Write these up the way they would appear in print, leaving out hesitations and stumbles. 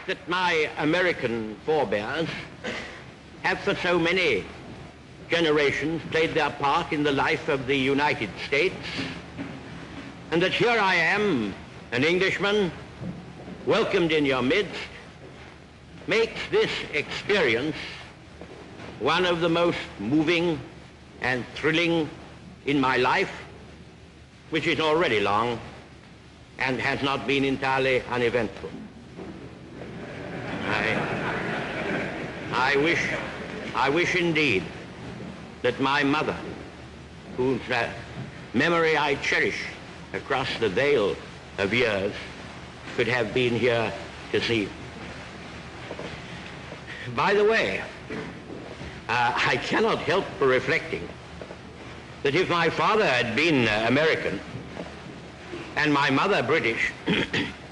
that my American forebears have for so many generations played their part in the life of the United States, and that here I am, an Englishman, welcomed in your midst, makes this experience one of the most moving and thrilling in my life, which is already long and has not been entirely uneventful. I wish indeed that my mother, whose memory I cherish across the veil of years, could have been here to see. By the way, I cannot help reflecting that if my father had been American and my mother British,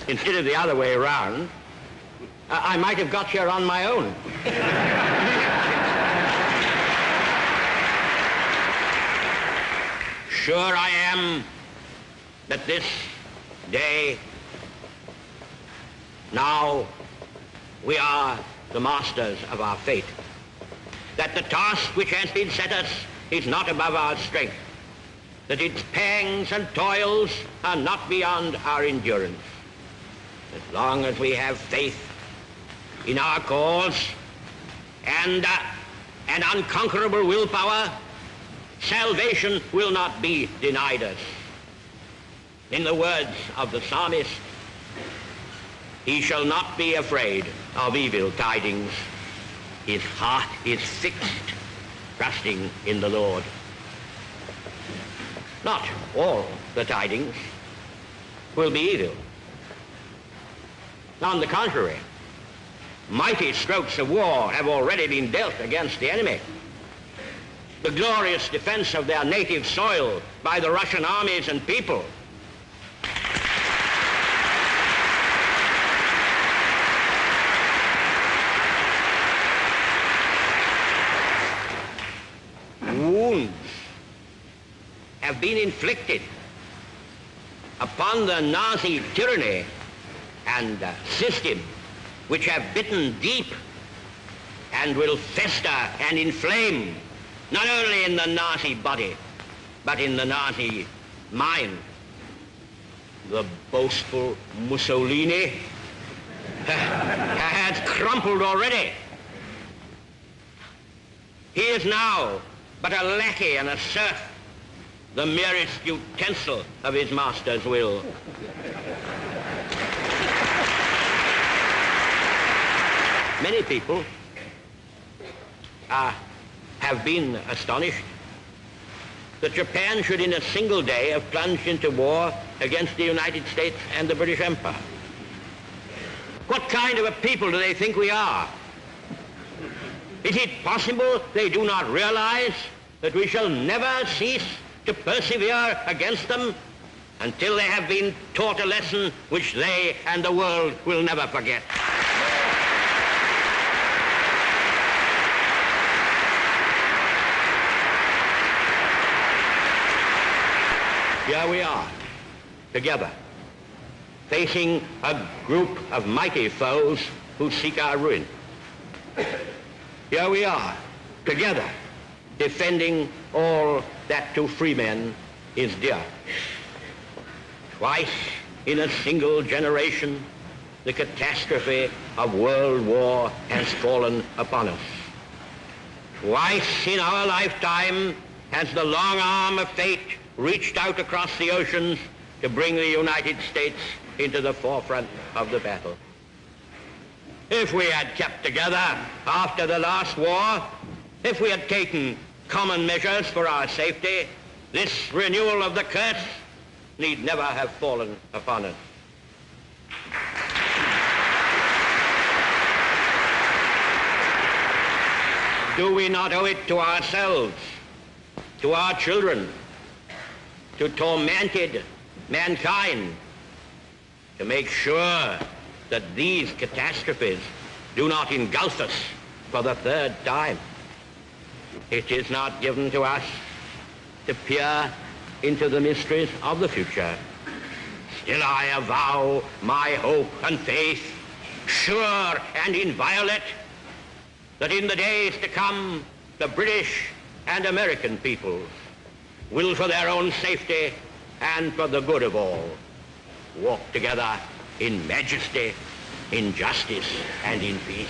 instead of the other way around, I might have got here on my own. Sure I am that this day, now, we are the masters of our fate, that the task which has been set us is not above our strength, that its pangs and toils are not beyond our endurance. As long as we have faith in our cause and an unconquerable willpower, salvation will not be denied us. In the words of the psalmist, he shall not be afraid of evil tidings. His heart is fixed, trusting in the Lord. Not all the tidings will be evil. On the contrary, mighty strokes of war have already been dealt against the enemy. The glorious defense of their native soil by the Russian armies and people, wounds have been inflicted upon the Nazi tyranny and system, which have bitten deep and will fester and inflame not only in the Nazi body, but in the Nazi mind. The boastful Mussolini has crumpled already. He is now but a lackey and a serf, the merest utensil of his master's will. Many people have been astonished that Japan should in a single day have plunged into war against the United States and the British Empire. What kind of a people do they think we are? Is it possible they do not realize that we shall never cease to persevere against them until they have been taught a lesson which they and the world will never forget? Here we are, together, facing a group of mighty foes who seek our ruin. Here we are, together, defending all that to free men is dear. Twice in a single generation, the catastrophe of world war has fallen upon us. Twice in our lifetime has the long arm of fate reached out across the oceans to bring the United States into the forefront of the battle. If we had kept together after the last war, if we had taken common measures for our safety, this renewal of the curse need never have fallen upon us. Do we not owe it to ourselves, to our children, to tormented mankind, to make sure that these catastrophes do not engulf us for the third time? It is not given to us to peer into the mysteries of the future. Still I avow my hope and faith sure and inviolate, that in the days to come, the British and American peoples will, for their own safety and for the good of all, walk together in majesty, in justice, and in peace.